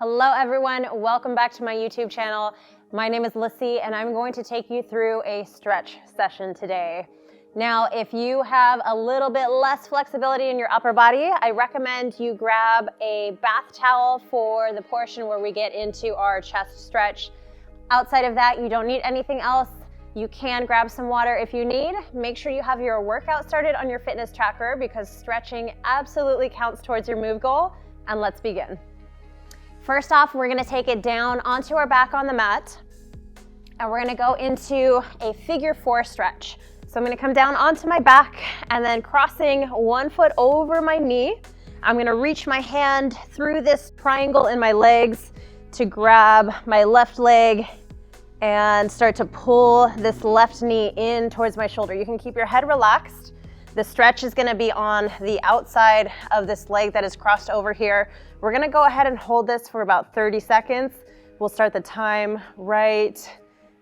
Hello everyone, welcome back to my YouTube channel. My name is Lissy and I'm going to take you through a stretch session today. Now, if you have a little bit less flexibility in your upper body, I recommend you grab a bath towel for the portion where we get into our chest stretch. Outside of that, you don't need anything else. You can grab some water if you need. Make sure you have your workout started on your fitness tracker because stretching absolutely counts towards your move goal. And let's begin. First off, we're gonna take it down onto our back on the mat and we're gonna go into a figure 4 stretch. So I'm gonna come down onto my back and then crossing one foot over my knee. I'm gonna reach my hand through this triangle in my legs to grab my left leg and start to pull this left knee in towards my shoulder. You can keep your head relaxed. The stretch is gonna be on the outside of this leg that is crossed over here. We're gonna go ahead and hold this for about 30 seconds. We'll start the time right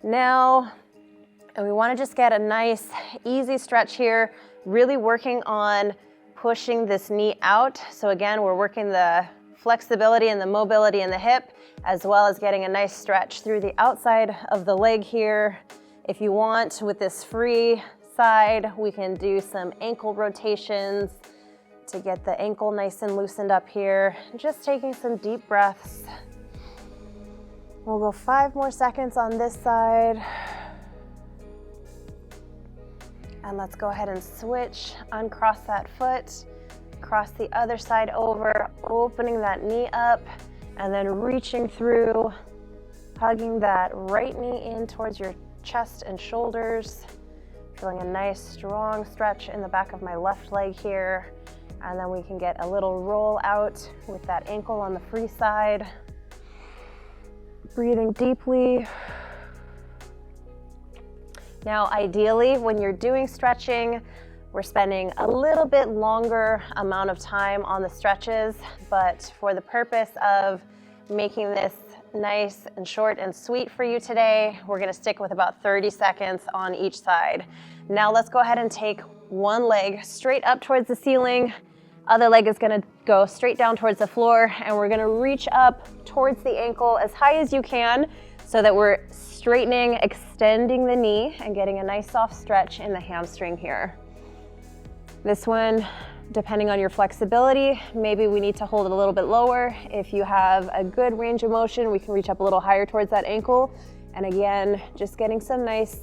now. And we wanna just get a nice, easy stretch here, really working on pushing this knee out. So again, we're working the flexibility and the mobility in the hip, as well as getting a nice stretch through the outside of the leg here. If you want, with this free side, we can do some ankle rotations to get the ankle nice and loosened up here. Just taking some deep breaths. We'll go 5 more seconds on this side. And let's go ahead and switch, uncross that foot, cross the other side over, opening that knee up, and then reaching through, hugging that right knee in towards your chest and shoulders. Feeling a nice strong stretch in the back of my left leg here. And then we can get a little roll out with that ankle on the free side. Breathing deeply. Now, ideally, when you're doing stretching, we're spending a little bit longer amount of time on the stretches, but for the purpose of making this nice and short and sweet for you today, we're gonna stick with about 30 seconds on each side. Now let's go ahead and take one leg straight up towards the ceiling. Other leg is gonna go straight down towards the floor, and we're gonna reach up towards the ankle as high as you can so that we're straightening, extending the knee and getting a nice soft stretch in the hamstring here. This one, depending on your flexibility, maybe we need to hold it a little bit lower. If you have a good range of motion, we can reach up a little higher towards that ankle. And again, just getting some nice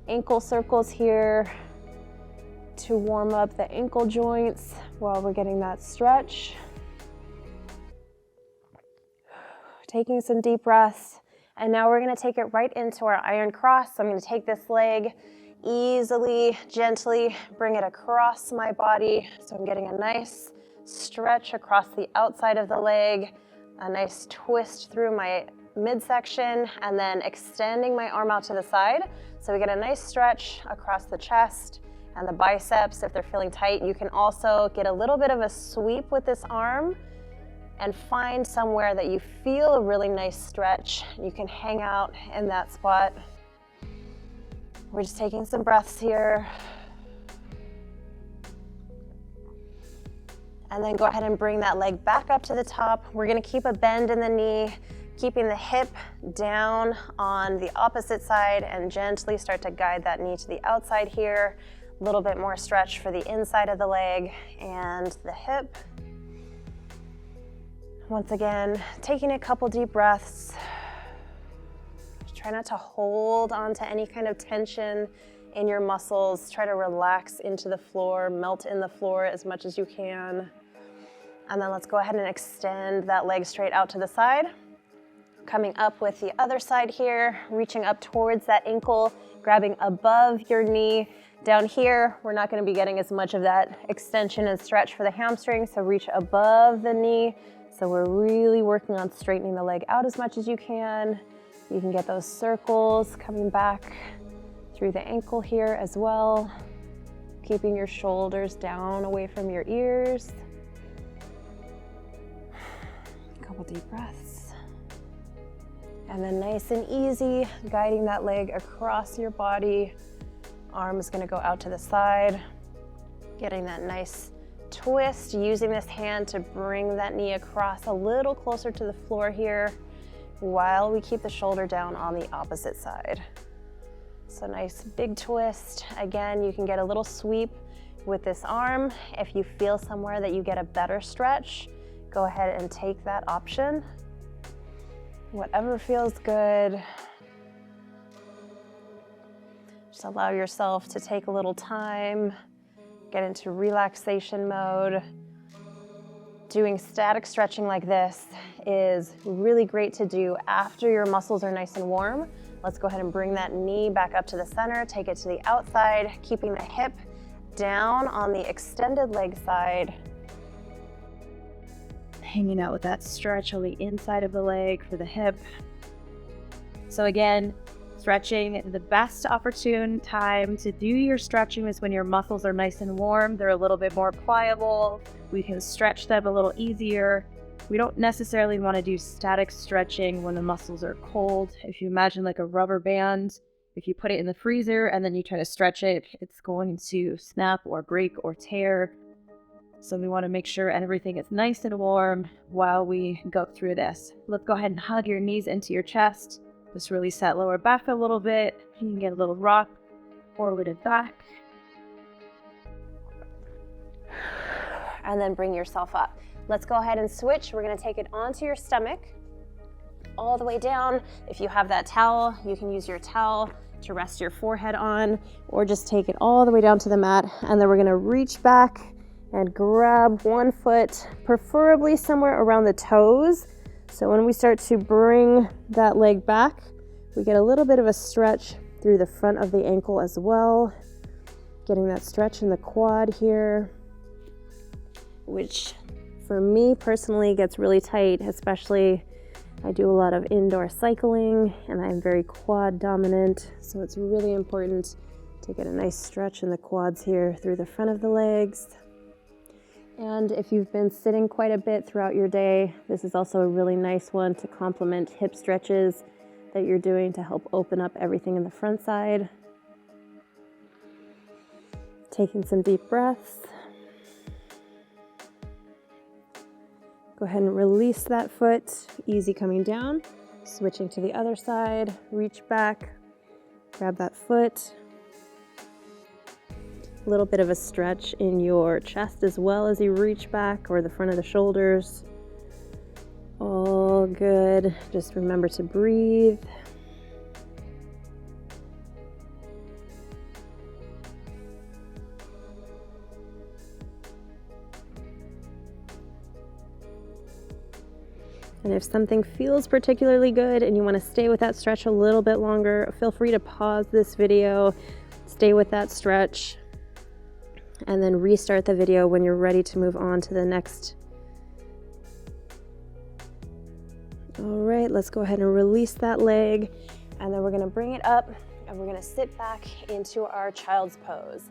ankle circles here to warm up the ankle joints while we're getting that stretch. Taking some deep breaths. And now we're gonna take it right into our iron cross. So I'm gonna take this leg, easily, gently bring it across my body. So I'm getting a nice stretch across the outside of the leg, a nice twist through my midsection, and then extending my arm out to the side. So we get a nice stretch across the chest and the biceps. If they're feeling tight, you can also get a little bit of a sweep with this arm and find somewhere that you feel a really nice stretch. You can hang out in that spot. We're just taking some breaths here. And then go ahead and bring that leg back up to the top. We're gonna keep a bend in the knee, keeping the hip down on the opposite side and gently start to guide that knee to the outside here. A little bit more stretch for the inside of the leg and the hip. Once again, taking a couple deep breaths. Try not to hold on to any kind of tension in your muscles. Try to relax into the floor, melt in the floor as much as you can. And then let's go ahead and extend that leg straight out to the side. Coming up with the other side here, reaching up towards that ankle, grabbing above your knee. Down here, we're not gonna be getting as much of that extension and stretch for the hamstring, so reach above the knee. So we're really working on straightening the leg out as much as you can. You can get those circles coming back through the ankle here as well, keeping your shoulders down away from your ears. A couple deep breaths. And then nice and easy, guiding that leg across your body. Arm is gonna go out to the side, getting that nice twist twist, using this hand to bring that knee across a little closer to the floor here while we keep the shoulder down on the opposite side. So nice big twist. Again, you can get a little sweep with this arm. If you feel somewhere that you get a better stretch, go ahead and take that option. Whatever feels good. Just allow yourself to take a little time, get into relaxation mode. Doing static stretching like this is really great to do after your muscles are nice and warm. Let's go ahead and bring that knee back up to the center, take it to the outside, keeping the hip down on the extended leg side. Hanging out with that stretch on the inside of the leg for the hip. So again, stretching, the best opportune time to do your stretching is when your muscles are nice and warm. They're a little bit more pliable. We can stretch them a little easier. We don't necessarily want to do static stretching when the muscles are cold. If you imagine like a rubber band, if you put it in the freezer and then you try to stretch it, it's going to snap or break or tear. So we want to make sure everything is nice and warm while we go through this. Let's go ahead and hug your knees into your chest. Just release that lower back a little bit. You can get a little rock forward and back. And then bring yourself up. Let's go ahead and switch. We're going to take it onto your stomach, all the way down. If you have that towel, you can use your towel to rest your forehead on, or just take it all the way down to the mat. And then we're going to reach back and grab one foot, preferably somewhere around the toes. So when we start to bring that leg back, we get a little bit of a stretch through the front of the ankle as well. Getting that stretch in the quad here, which for me personally gets really tight, especially I do a lot of indoor cycling and I'm very quad dominant. So it's really important to get a nice stretch in the quads here through the front of the legs. And if you've been sitting quite a bit throughout your day, this is also a really nice one to complement hip stretches that you're doing to help open up everything in the front side. Taking some deep breaths. Go ahead and release that foot, easy coming down. Switching to the other side, reach back, grab that foot. A little bit of a stretch in your chest as well as you reach back, or the front of the shoulders. All good. Just remember to breathe. And if something feels particularly good and you want to stay with that stretch a little bit longer, feel free to pause this video, stay with that stretch, and then restart the video when you're ready to move on to the next. All right, let's go ahead and release that leg, and then we're going to bring it up and we're going to sit back into our child's pose.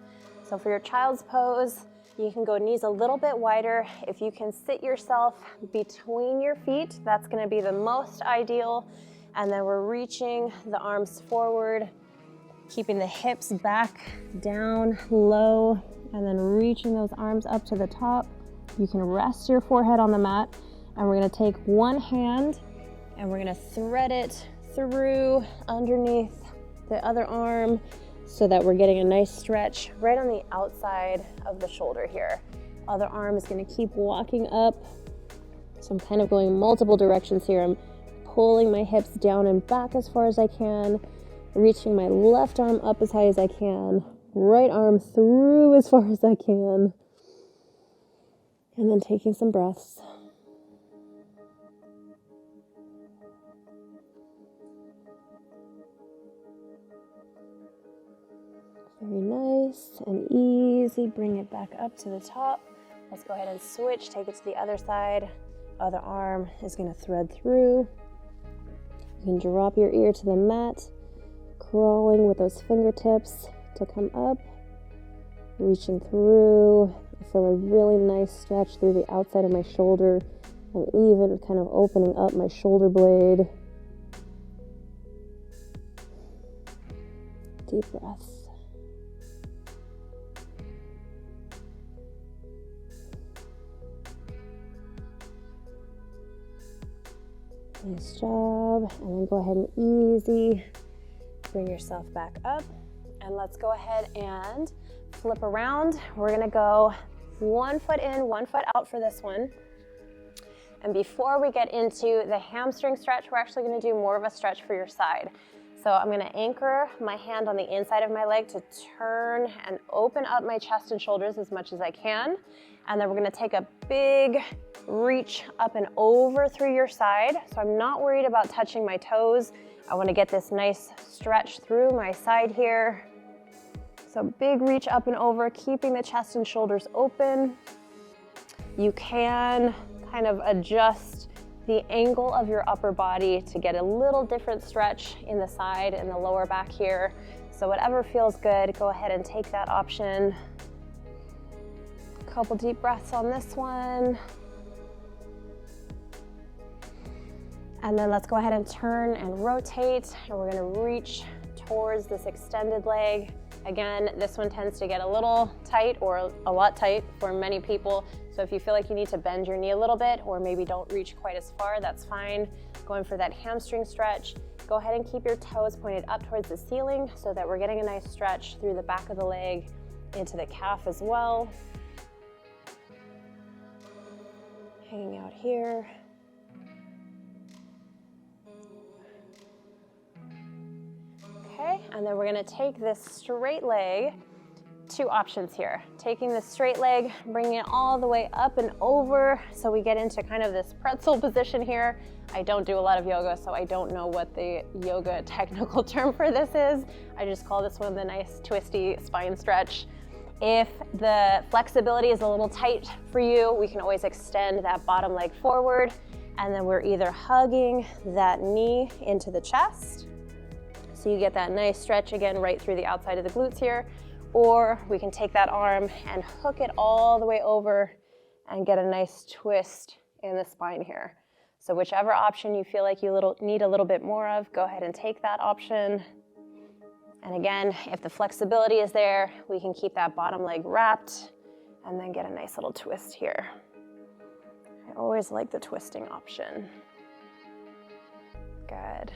So for your child's pose, you can go knees a little bit wider. If you can sit yourself between your feet, that's going to be the most ideal. And then we're reaching the arms forward, keeping the hips back, down, low, and then reaching those arms up to the top. You can rest your forehead on the mat, and we're going to take one hand and we're going to thread it through underneath the other arm so that we're getting a nice stretch right on the outside of the shoulder here. Other arm is going to keep walking up. So I'm kind of going multiple directions here. I'm pulling my hips down and back as far as I can, reaching my left arm up as high as I can, right arm through as far as I can, and then taking some breaths. Very nice and easy. Bring it back up to the top. Let's go ahead and switch. Take it to the other side. Other arm is going to thread through. You can drop your ear to the mat, crawling with those fingertips to come up, reaching through. I feel a really nice stretch through the outside of my shoulder and even kind of opening up my shoulder blade. Deep breaths. Nice job. And then go ahead and easy bring yourself back up. And let's go ahead and flip around. We're gonna go 1 foot in, 1 foot out for this one. And before we get into the hamstring stretch, we're actually gonna do more of a stretch for your side. So I'm gonna anchor my hand on the inside of my leg to turn and open up my chest and shoulders as much as I can. And then we're gonna take a big reach up and over through your side. So I'm not worried about touching my toes. I wanna get this nice stretch through my side here. So big reach up and over, keeping the chest and shoulders open. You can kind of adjust the angle of your upper body to get a little different stretch in the side and the lower back here. So whatever feels good, go ahead and take that option. A couple deep breaths on this one. And then let's go ahead and turn and rotate, and we're gonna reach towards this extended leg. Again, this one tends to get a little tight or a lot tight for many people. So if you feel like you need to bend your knee a little bit or maybe don't reach quite as far, that's fine. Going for that hamstring stretch, go ahead and keep your toes pointed up towards the ceiling so that we're getting a nice stretch through the back of the leg into the calf as well. Hanging out here. Okay, and then we're gonna take this straight leg, 2 options here. Taking the straight leg, bringing it all the way up and over so we get into kind of this pretzel position here. I don't do a lot of yoga, so I don't know what the yoga technical term for this is. I just call this one the nice twisty spine stretch. If the flexibility is a little tight for you, we can always extend that bottom leg forward, and then we're either hugging that knee into the chest, so you get that nice stretch again right through the outside of the glutes here, or we can take that arm and hook it all the way over and get a nice twist in the spine here. So whichever option you feel like you need a little bit more of, go ahead and take that option. And again, if the flexibility is there, we can keep that bottom leg wrapped and then get a nice little twist here. I always like the twisting option. Good.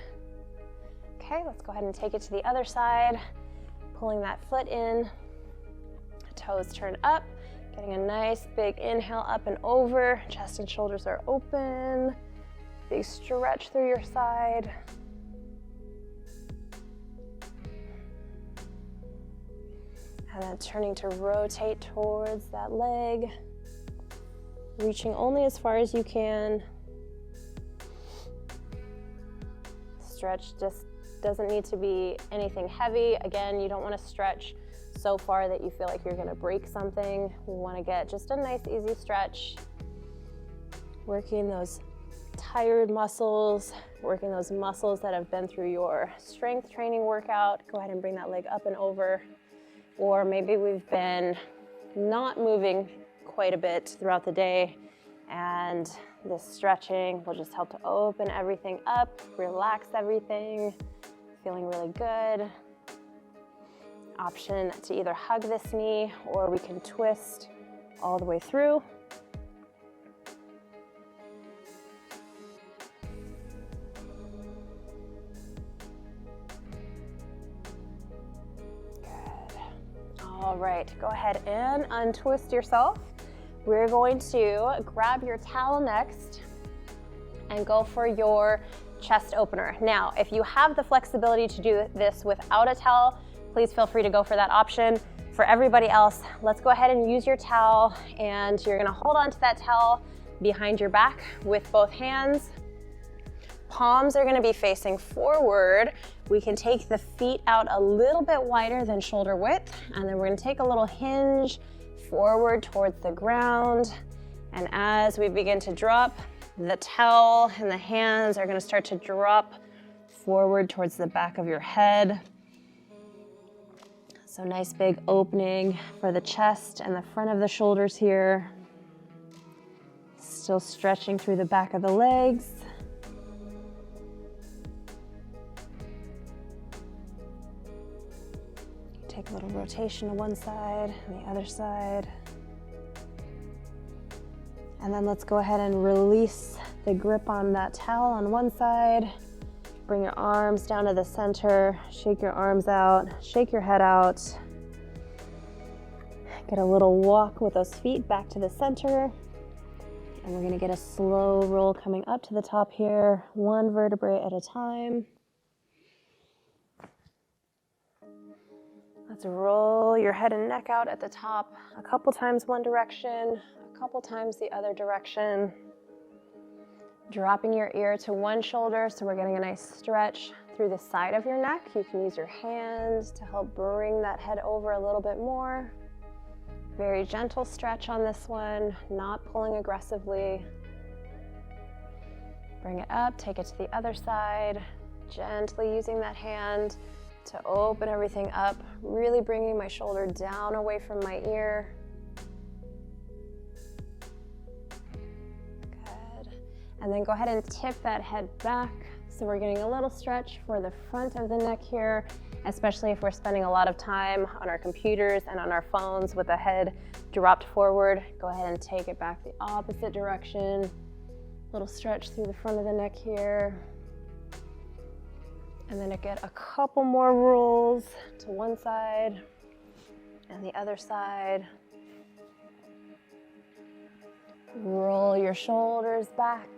Okay, let's go ahead and take it to the other side. Pulling that foot in, toes turn up, getting a nice big inhale up and over, chest and shoulders are open, big stretch through your side. And then turning to rotate towards that leg, reaching only as far as you can. Stretch just doesn't need to be anything heavy. Again, you don't want to stretch so far that you feel like you're going to break something. We want to get just a nice easy stretch, working those tired muscles, working those muscles that have been through your strength training workout. Go ahead and bring that leg up and over. Or maybe we've been not moving quite a bit throughout the day, and this stretching will just help to open everything up, relax everything, feeling really good. Option to either hug this knee or we can twist all the way through. All right, go ahead and untwist yourself. We're going to grab your towel next and go for your chest opener. Now, if you have the flexibility to do this without a towel, please feel free to go for that option. For everybody else, let's go ahead and use your towel, and you're gonna hold on to that towel behind your back with both hands. Palms are gonna be facing forward. We can take the feet out a little bit wider than shoulder width, and then we're gonna take a little hinge forward towards the ground. And as we begin to drop, the towel and the hands are gonna start to drop forward towards the back of your head. So nice big opening for the chest and the front of the shoulders here. Still stretching through the back of the legs. Take a little rotation to one side and the other side. And then let's go ahead and release the grip on that towel on one side. Bring your arms down to the center, shake your arms out, shake your head out. Get a little walk with those feet back to the center. And we're gonna get a slow roll coming up to the top here, one vertebrae at a time. Let's roll your head and neck out at the top, a couple times one direction, a couple times the other direction. Dropping your ear to one shoulder, so we're getting a nice stretch through the side of your neck. You can use your hands to help bring that head over a little bit more. Very gentle stretch on this one, not pulling aggressively. Bring it up, take it to the other side, gently using that hand to open everything up, really bringing my shoulder down away from my ear. Good. And then go ahead and tip that head back. So we're getting a little stretch for the front of the neck here, especially if we're spending a lot of time on our computers and on our phones with the head dropped forward. Go ahead and take it back the opposite direction. Little stretch through the front of the neck here. And then get a couple more rolls to one side and the other side. Roll your shoulders back.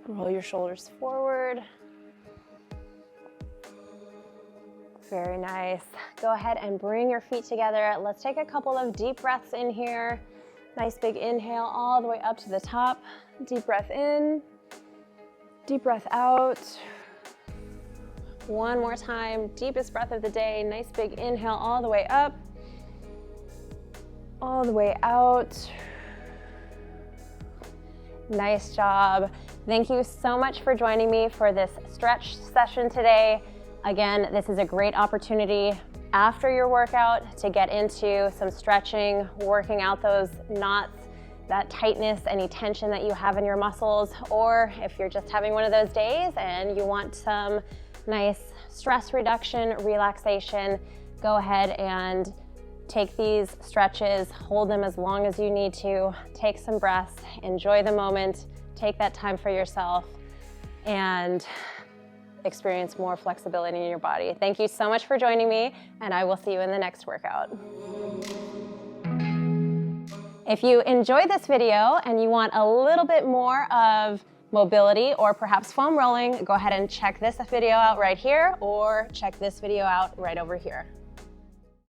Roll your shoulders forward. Very nice. Go ahead and bring your feet together. Let's take a couple of deep breaths in here. Nice big inhale all the way up to the top. Deep breath in, deep breath out. One more time, deepest breath of the day. Nice big inhale all the way up, all the way out. Nice job. Thank you so much for joining me for this stretch session today. Again, this is a great opportunity after your workout to get into some stretching, working out those knots, that tightness, any tension that you have in your muscles, or if you're just having one of those days and you want some nice stress reduction, relaxation, go ahead and take these stretches, hold them as long as you need to, take some breaths, enjoy the moment, take that time for yourself, and experience more flexibility in your body. Thank you so much for joining me, and I will see you in the next workout. If you enjoyed this video and you want a little bit more of mobility or perhaps foam rolling, go ahead and check this video out right here or check this video out right over here.